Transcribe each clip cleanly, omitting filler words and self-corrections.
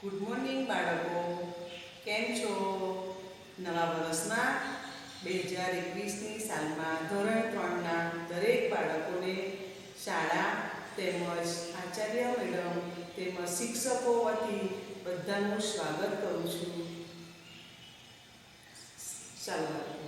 Good morning બાળકો, કેમ છો? નવા વર્ષના 2021ની સાલમાં ધોરણ 3ના દરેક બાળકોને શાળા તેમજ આચાર્ય મેડમ તેમજ શિક્ષકો વતી બધાનું સ્વાગત કરું છું. ચાલો બાળકો,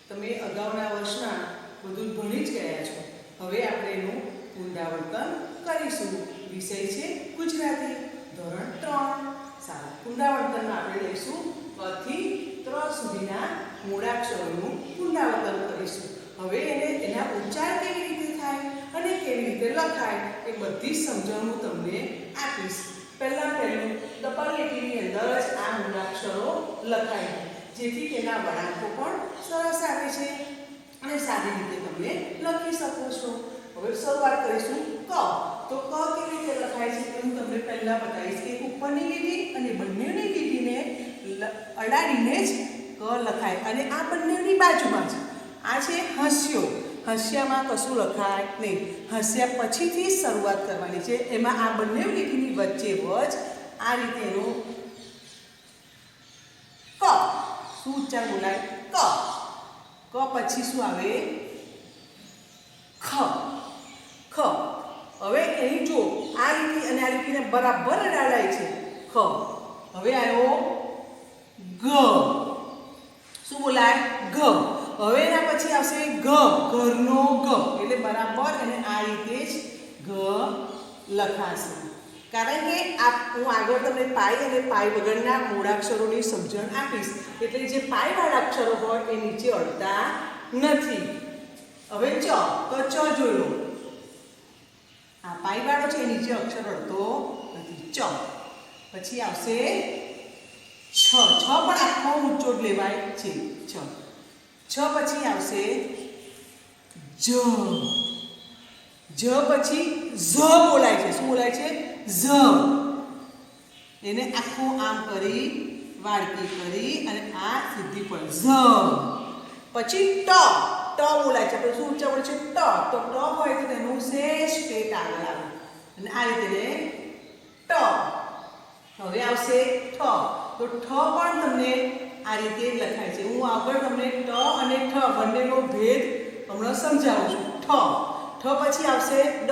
તમે અગાઉના વર્ષના બધું ભણી જ ગયા છો. હવે આપણે એનું પુનરાવર્તન કરીશું. વિષય છે ગુજરાતી, ધોરણ 3. સારું, પુનરાવર્તનમાં આપણે લઈશું ક થી ત્ર સુધીના મૂળાક્ષરોનું પુનરાવર્તન કરીશું. હવે એના ઉચ્ચાર કેવી રીતે થાય અને કેવી રીતે લખાય એ બધી જ સમજણ હું તમને આપીશ. પહેલું ટપાલ લીટીની અંદર જ આ મૂળાક્ષરો લખાય જેથી તેના વળાંકો પણ સરસ આવે છે અને સારી રીતે તમે લખી શકો છો. હવે શરૂઆત કરીશું ક. તો ક કેવી રીતે લખાય છે એ હું તમને પહેલા બતાવીશ કે ઉપરની લીટી અને બંનેની લીટીને અડાડીને જ ક લખાય અને આ બંનેની બાજુમાં જ આ છે હાસ્યો. હાસ્યામાં કશું લખાય નહીં. હાસ્યા પછીથી જ શરૂઆત કરવાની છે. એમાં આ બંને લીટીની વચ્ચે વચ આ રીતે એનો ક. શું ઉચ્ચાર બોલાય? ક. ક પછી શું આવે? ખ. ખ. હવે અહીં જો આ લીટી અને આ લીટીને બરાબર અડાડાય છે. ખ. હવે આવ્યો ગ. શું બોલાય? ગ. હવે એના પછી આવશે ઘ. ઘરનો ગ. એટલે બરાબર અને આ રીતે જ ગ લખાશે. કારણ કે હું આગળ તમને પાઈ અને પાઈ વગરના મૂળાક્ષરોની સમજણ આપીશ. એટલે જે પાઈવાળા અક્ષરો હોય એ નીચે અડતા નથી. હવે ચ. તો ચ જોઈ લો. આ પાઈવાળો છે એ નીચે અક્ષર અડતો નથી. ચ. પછી આવશે છ. છ પણ આખો ઊંચો જ લેવાય છે. છ. છ પછી આવશે જ. જ પછી ઝ બોલાય છે. શું બોલાય છે? ઝ. એને આખો આમ કરી વાડકી કરી અને આ સીધી પર ઝ. પછી ટ. ટ બોલાય છે. આપણે શું ઉચ્ચાર બોલે છે? ટ. તો ટ હોય તો તેનું શેષ પેટ આગળ આવે અને આ રીતે ટ. હવે આવશે ઠ. તો ઠ પણ તમને આ રીતે લખાય છે. હું આગળ તમને ટ અને ઠ બંનેનો ભેદ હમણાં સમજાવું છું. ઠ. ઠ પછી આવશે ડ.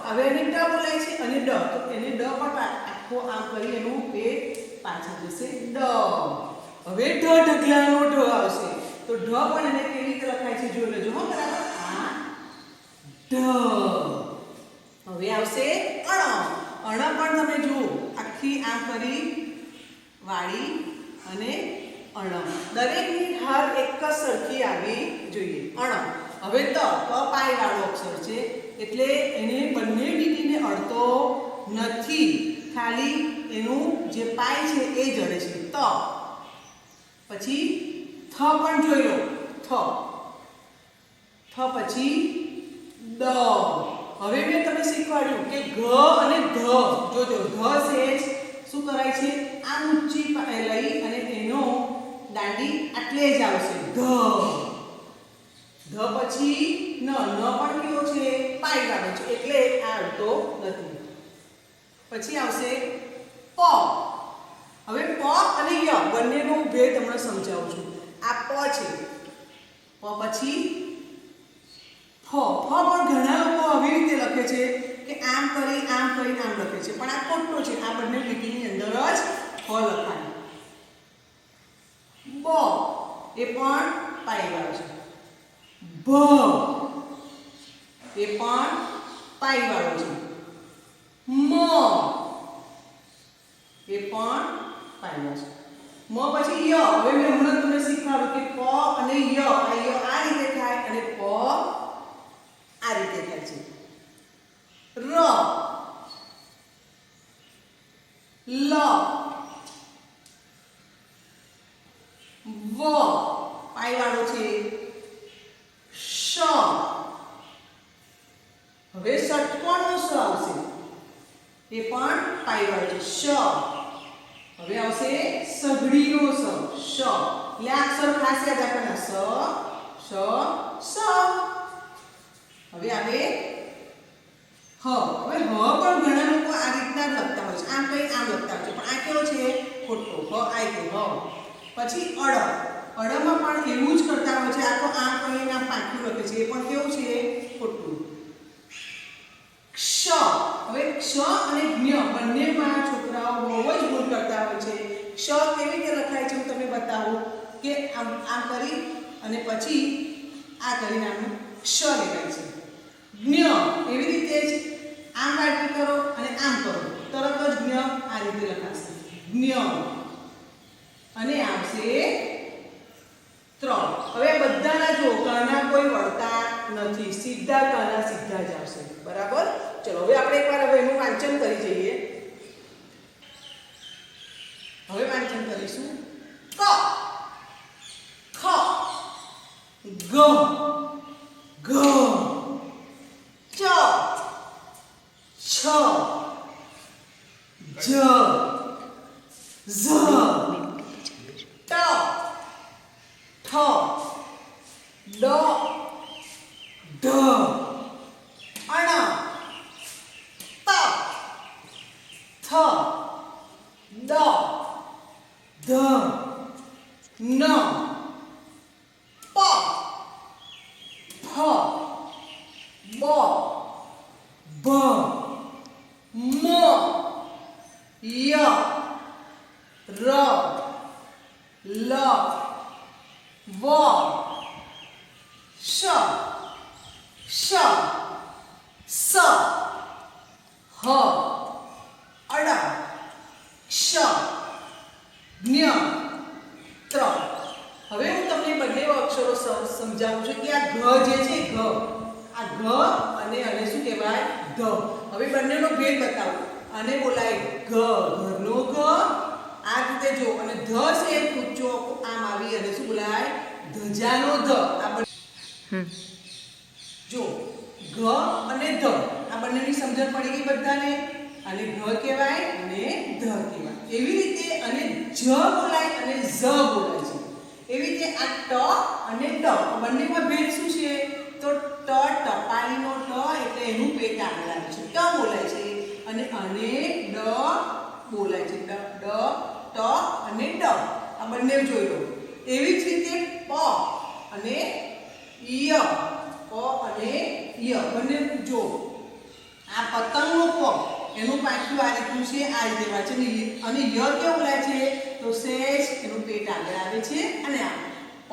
હવે એને ડ બોલાય છે અને ડ. તો એને ડ પણ આખો આમ કરી એનું પેટ પાછળ જશે. ડ. હવે ઢ ઢગલાનો ઢ આવશે. તો ઢ પણ એને કેવી રીતે લખાય છે જોઈ લેજો. હા, બરાબર. આ ઢ. હવે આવશે અણ. અણ પણ તમે જુઓ આખી આમ કરી વાળી અને અણ. દરેકની હાર એક જ સરખી આવી જોઈએ. અણ. હવે ત. ત પાઈ વાળો અક્ષર છે એટલે એને બંને લીટીને અડતો નથી. ખાલી એનું જે પાઈ છે એ જ અડે છે. ત. પછી થ પણ જોઈ લો. થ. થ પછી દ. હવે મેં તમને શીખવાડ્યું કે ઘ અને ધ. જોજો ધ સેજ શું કરાય છે? આ ઊંચી લઈ અને તેનો દાંડી આટલે જ આવશે. ધ. ધ પછી ન. ન પણ કેવો છે? પાઈ વાળો છે એટલે આ અડતો નથી. પછી આવશે પ. હવે પ અને ય બંનેનો ભેદ તમને સમજાવું છું. આ પ છે. પ પછી ફ. ફ પણ ઘણા લોકો આવી રીતે લખે છે કે આમ કરી આમ લખે છે પણ આ ખોટો છે. આ બંને લીટીની અંદર જ ફ લખાય. બ. એ પણ પાઈવાળો છે. ભ. એ પણ પાઈવાળો છે. મ. એ પણ પાઈવાળો છે. મ પછી ય. હવે મેં હમણાં તમને શીખવાડ્યું કે પ અને ય આ રીતે થાય અને પ આ રીતે થાય છે. ર. લ. વ. પાઈવાળો છે. શ. હવે ષટકોણનો સ આવશે. એ પણ પાઈવાળો છે. શ. હવે આવશે સઘળીનો સ. શ. એટલે આ અક્ષર ખાસ યાદ રાખવાના. સ, શ, સ. હવે આવે હ. હવે હ પણ ઘણા લોકો આ રીતના લખતા હોય છે. આમ કઈ આમ લખતા હોય છે પણ આ કેવો છે? હ આઈ ગયો હ. પછી અડ, અડમાં પણ એવું જ કરતા હોય છે. આખો આમ કરીને આમ પાછું લખે છે, એ પણ કેવું છે? ખોટું. ક્ષ, હવે ક્ષ અને જ્ઞ બંનેમાં છોકરાઓ બહુ જ ભૂલ કરતા હોય છે. ક્ષ કેવી રીતે લખાય છે હું તમને બતાવું કે આમ કરી અને પછી આ કરીને આમ ક્ષ લખાય છે. જ્ઞ એવી રીતે જ આમ વાટકી કરો અને આમ કરો, તરત જ જ્ઞ આ રીતે લખાશે. જ્ઞ અને આવશે 3. હવે બધાના જો કના કોઈ વળતા નથી, સીધા કના સીધા જ આવશે. બરાબર? ચલો હવે આપણે એકવાર હવે એનું વાંચન કરી જઈએ. હવે વાંચન કરીશું. ક, ખ, ગ, ઘ, ચ, છ, જ, ઝ, ટ, ઠ, ડ, ઢ, અણ, ત, થ, દ, ધ, ન, પ, ફ, બ, ભ, મ, ય, ર, લ, વ, શ, શ, સ, હ, અડ, ક્ષ, જ્ઞ, ત્ર. હવે હું તમને બંને અક્ષરો સમજાવું છું કે આ ઘ જે છે ઘ, આ ઘ અને શું કહેવાય? ધ. હવે બંનેનો ભેદ બતાવું. આને બોલાય ઘરનો ઘ, આ રીતે જો, અને ધ છે ઊંચો આમ આવી અને શું બોલાય? ધજાનો ધ. આ જો ઘ અને ધ આ બંનેની સમજણ પડી ગઈ બધાને? અને ઘ કહેવાય અને ધ કહેવાય. એવી રીતે અને જ બોલાય અને ઝ બોલાય છે. એવી રીતે આ ટ અને ટ બંનેમાં ભેદ શું છે? તો ટ ટપાલીનો ટ એટલે એનું પેટ આગળ આવે છે, ટ બોલાય છે. અને ડ બોલાય છે, ડ, ટ અને ડ. આ બંને જોઈ લો. એવી જ રીતે પ અને ય, પ અને ય બંને જો. આ પતંગનો પ એનું પાછું આ રીતનું છે, આ રીતે વાંચે. અને ય કેવું બોલાય છે? તો સેજ એનું પેટ આગળ આવે છે. અને આ પ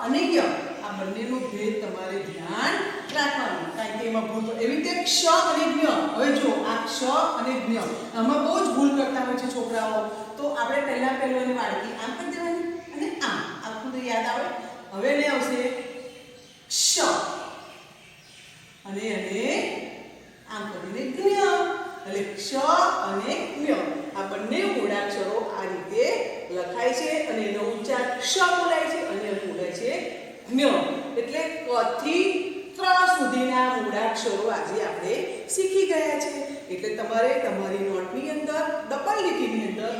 અને ય આ બંનેનો ભેદ તમારે ધ્યાન રાખવાનું, કારણ કે એમાં ભૂલ. એવી રીતે ક્ષ અને જ્ઞ. હવે જો આ ક્ષ અને જ્ઞ આમાં બહુ જ ભૂલ કરતા હોય છે છોકરાઓ. તો આપણે પહેલું એને વાળકી આમ કરી દેવાની અને આમ આખું તો યાદ આવે. હવે એને આવશે ક્ષ અને આમ કરીને જ્ઞ. એટલે ક્ષ અને જ્ઞ આ બંને મૂળાક્ષરો આ રીતે લખાય છે અને એનો ઉચ્ચાર ક્ષ બોલાય છે અને એનો બોલાય છે જ્ઞ. એટલે ક થી ત્ર સુધીના મૂળાક્ષરો આજે આપણે શીખી ગયા છે. એટલે તમારે તમારી નોટની અંદર ડબલ લીટીની અંદર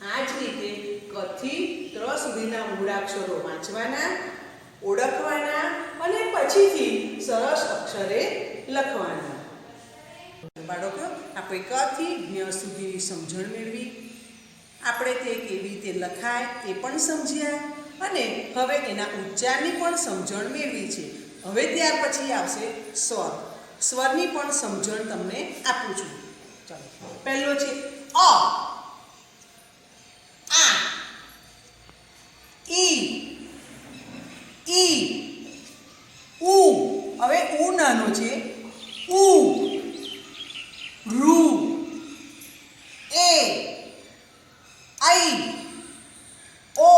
આ જ રીતે ક થી ત્ર સુધીના મૂળાક્ષરો વાંચવાના, ઓળખવાના અને પછીથી સરસ અક્ષરે લખવાના. બાળકો આપણે ક થી જ્ઞ સુધીની સમજણ મેળવી, આપણે તે કેવી રીતે લખાય એ પણ સમજ્યા અને હવે એના ઉચ્ચારની પણ સમજણ મેળવી છે. હવે ત્યાર પછી આવશે સ્વર. સ્વરની પણ સમજણ તમને આપું છું. ચાલો, પહેલો છે અ, આ, ઈ, ઉ. હવે ઉ નાનો છે. ઉ, રૂ, એ, આઈ, ઓ,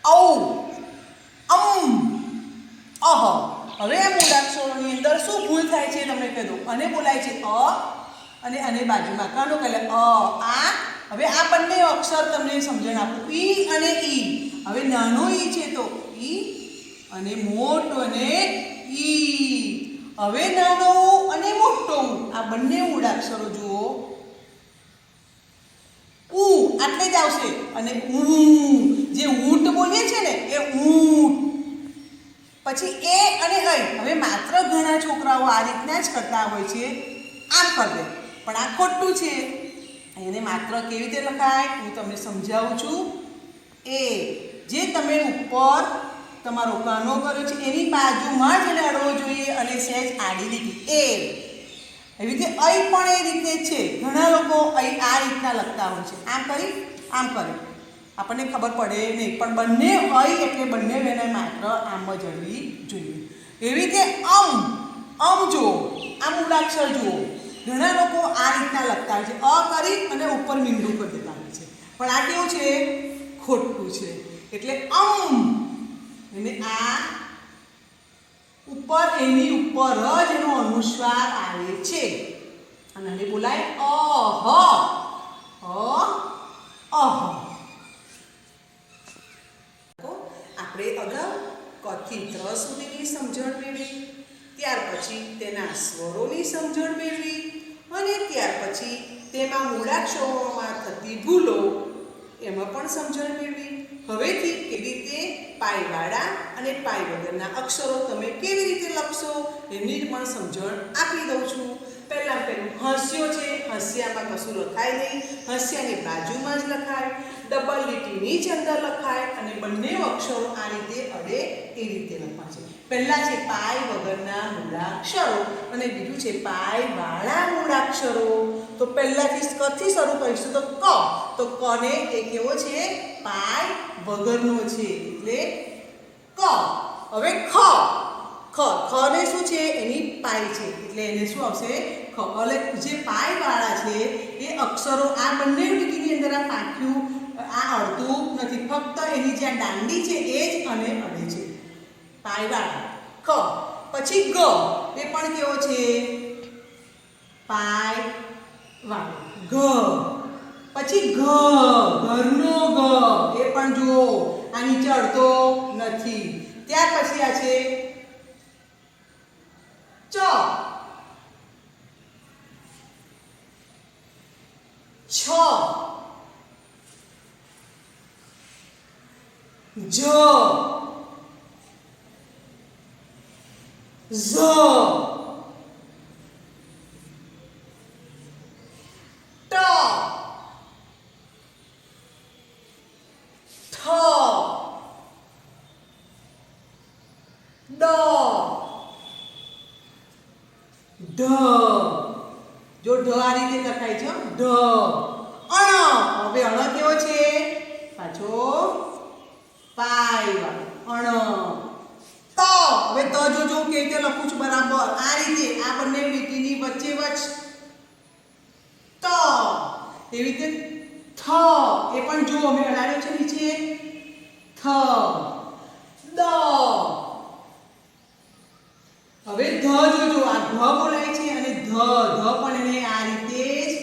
ઔ, અમ, અહ. હવે આ મૂળાક્ષરોની અંદર શું ભૂલ થાય છે તમને કહી દઉં. અને બોલાય છે અ અને બાજુમાં કાનો કહેવાય અ, આ. હવે આ બંને અક્ષર તમને સમજણ આપું. ઈ અને ઈ. હવે નાનો ઈ છે તો ઈ અને મોટો અને ઈ. હવે નાનો અને મોટો આ બંને મૂળાક્ષરો જુઓ. ઉ આટલે જ આવશે અને ઉ જે ઊંટ બોલીએ છે ને એ ઊંટ. પછી એ અને ઐ. હવે માત્ર ઘણા છોકરાઓ આ રીતના જ કરતા હોય છે, આમ કરી દે, પણ આ ખોટું છે. એને માત્ર કેવી રીતે લખાય હું તમને સમજાવું છું. એ જે તમે ઉપર તમારો કાનો કર્યો છે એની બાજુમાં જ એને અડવો જોઈએ અને સહેજ આડી લીટી એ. એવી રીતે અહીં પણ એ રીતે છે. ઘણા લોકો અહીં આ રીતના લખતા હોય છે. આમ કરી આમ કરે આપણને ખબર પડે નહીં, પણ બંને અહીં એટલે બંને વેને માત્ર આમ જ અડવી જોઈએ. એવી રીતે જુઓ, આ મૂળાક્ષર જુઓ. ઘણા લોકો આ રીતના લખતા હોય છે, કરી અને ઉપર મીંડું કરી દેતા હોય છે, પણ આ કેવું છે? ખોટું છે. એટલે એને આ ઉપર એની ઉપર જ એનો અનુસ્વાર આવે છે અને આને બોલાય અહ. આપણે અગાઉ ક થી ત્ર સુધીની સમજણ મેળવી, ત્યાર પછી તેના સ્વરોની સમજણ મેળવી અને ત્યાર પછી તેમાં મૂળાક્ષરોમાં થતી ભૂલો એમાં પણ સમજણ મેળવી. હવેથી કેવી રીતે પાયવાળા અને પાય વગરના અક્ષરો તમે કેવી રીતે લખશો એની પણ સમજણ આપી દઉં છું. પહેલું હાસ્યો છે. હાસ્યામાં કશું લખાય નહીં, હાસ્યાની બાજુમાં જ લખાય, ડબલ લીટી નીચે અંદર લખાય અને બંને અક્ષરો આ રીતે અડે એ રીતે લખવા છે. પહેલા છે પાય વગરના મૂળાક્ષરો અને બીજું છે પાય વાળા મૂળાક્ષરો. તો પહેલાથી ક થી શરૂ કરીશું તો કને એ કેવો છે? પાય વગરનો છે એટલે ક. હવે ખને શું છે? એની પાય છે એટલે એને શું આવશે? ખ. એટલે જે પાય વાળા છે એ અક્ષરો આ બંને લીટીની અંદર આ પાંખ્યું આ અડતું નથી, ફક્ત એની જે દાંડી છે એ જ અને અડે છે. પાયવાળા ક. પછી ગ એ પણ કેવો છે? પાય વાળો ગ. પછી ઘરનો ગ એ પણ જુઓ આ નીચે અડતો નથી. ત્યાર પછી આ છે ચ. છ. જ. ઝ. ટ. ઠ. ડ. ઢ. જો ઢ આ રીતે લખાય છે ઢ. હવે અણ કેવો છે? પાછો પાય વાળો અણ. ત. હવે ત જોજો હું કેવી રીતે લખું છું બરાબર આ રીતે આ બંને લીટીની વચ્ચે ત. એવી રીતે થ એ પણ જુઓ અમે અડાડ્યો છે નીચે થ. દ. હવે ધ જોજો આ ધ બોલાય છે અને ધ પણ એને આ રીતે જ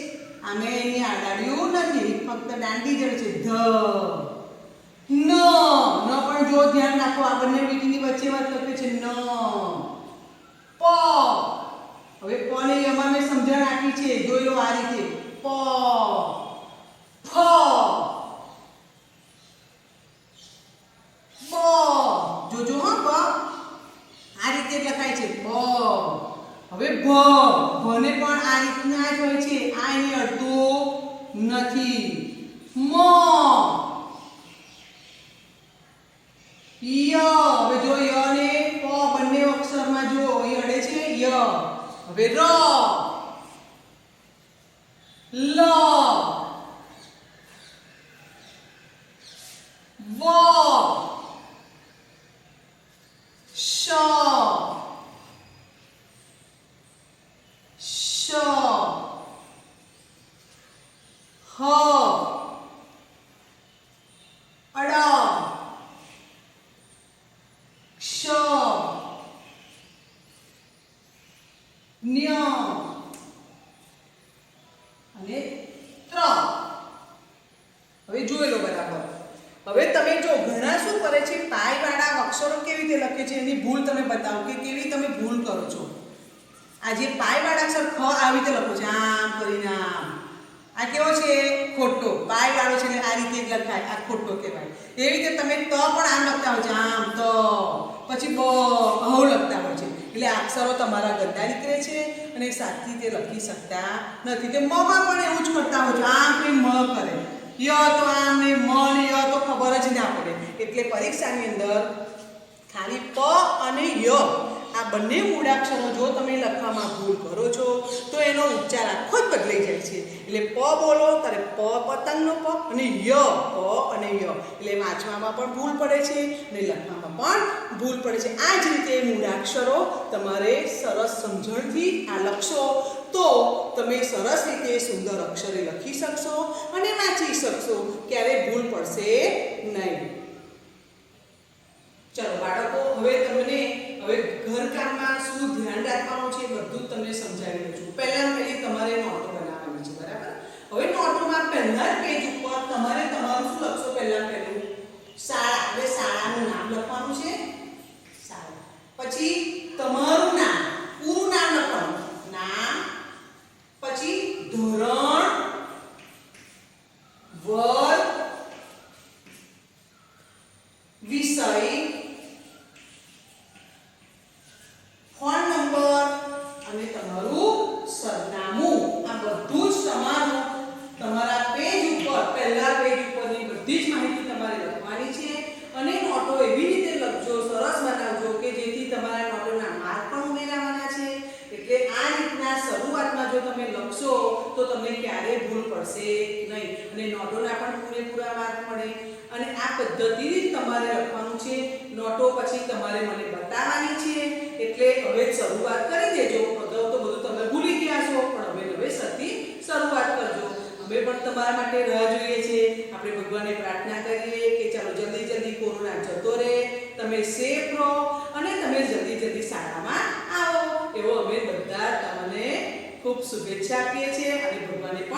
અમે એને અડાડ્યું નથી, ફક્ત દાંડી જડ છે ધ. ન પણ જો ધ્યાન રાખો આ બંને લીટીની વચ્ચે લખ્યું છે ન. પ. હવે પ ને એમાં મેં સમજણ આપી છે, જોઈ લો આ રીતે પ. ફ. બ. જોજો હા બ આ રીતે લખાય છે બ. હવે ભને પણ આ રીતના જ હોય છે, આ એને અડતું નથી. મ. ય. હવે જો ય ને પ બંને અક્ષરમાં જો અહીં અડે છે ય. હવે ર. લ. વ. શ. શ. હ. અડ. ક્ષ. ન્ય. અને ત્ર. હવે જોઈ લો બરાબર. હવે તમે જો ઘણા શું કરે છે પાય વાળા અક્ષરો કેવી રીતે લખે છે એની ભૂલ તમે બતાવો કે કેવી તમે ભૂલ કરો છો. આ જે પાય વાળા અક્ષર ખ આવી રીતે લખો છો આમ કરીને આમ. આ કેવો છે? ખોટો. પાય વાળો છે એટલે આ રીતે જ લખાય, આ ખોટો કહેવાય. એવી રીતે તમે ત પણ આમ લખતા હોય છે આમ ત, પછી બ આવું લખતા હોય છે એટલે આ અક્ષરો તમારા ગંદા નીકળે છે અને સાચી તે લખી શકતા નથી. તે મમાં પણ એવું જ કરતા હોય છે, આમ કંઈ મ કરે, ય તો આમ ને મ ને ય તો ખબર જ ના પડે. એટલે પરીક્ષાની અંદર ખાલી પ અને ય આ બંને મૂળાક્ષરો જો તમે લખવામાં ભૂલ કરો છો તો એનો ઉચ્ચાર આખો જ બદલાઈ જાય છે. એટલે પ બોલો ત્યારે પ પતંગનો પ અને ય પ અને ય, એટલે વાંચવામાં પણ ભૂલ પડે છે અને લખવામાં પણ ભૂલ પડે છે. આ જ રીતે મૂળાક્ષરો તમારે સરસ સમજણથી આ લખશો તો તમે સરસ રીતે સુંદર અક્ષરે લખી શકશો અને વાંચી શકશો, ક્યારેય ભૂલ પડશે નહીં. ચલો બાળકો, હવે તમને ઘરકામમાં શું ધ્યાન રાખવાનું છે બધું જ તમને સમજાવી દઉં છું. પહેલી તમારે નોટો બનાવવાની છે, બરાબર? હવે નોટોમાં પહેલા પેજ ઉપર તમારે તમારું શું લખશો? પહેલું શાળા. હવે શાળાનું નામ લખવાનું છે, શાળા. પછી તમારું નામ, પૂરું નામ લખવાનું, નામ. પછી ધોરણ, વર્ગ, વિષય, ફોન નંબર અને તમારું સરનામું. આ બધું જ તમારા પેજ ઉપર, પહેલા પેજ ઉપરની બધી જ માહિતી તમારે લખવાની છે અને નોટો એવી રીતે લખજો, સરસ બનાવજો કે જેથી તમારા નોટોના માર્ક પણ ઉમેરવાના છે. એટલે આ રીતના શરૂઆતમાં જો તમે લખશો તો તમને ક્યારેય ભૂલ પડશે નહીં અને નોટોના પણ પૂરેપૂરા માર્ક મળે. અને આ પદ્ધતિથી તમારે લખવાનું છે. નોટો પછી તમારે મને બતાવવાની છે. એટલે હવે શરૂઆત કરી દેજો. અગાઉ તો બધું તમે ભૂલી ગયા છો, પણ હવે નવેસરથી શરૂઆત કરજો. અમે પણ તમારા માટે રાહ જોઈએ છીએ. આપણે ભગવાનને પ્રાર્થના કરીએ કે ચાલો જલ્દી કોરોના જતો રહે, તમે સેફ રહો અને તમે જલ્દી શાળામાં આવો. એવો અમે બધા તમને ખૂબ શુભેચ્છા આપીએ છીએ અને ભગવાનને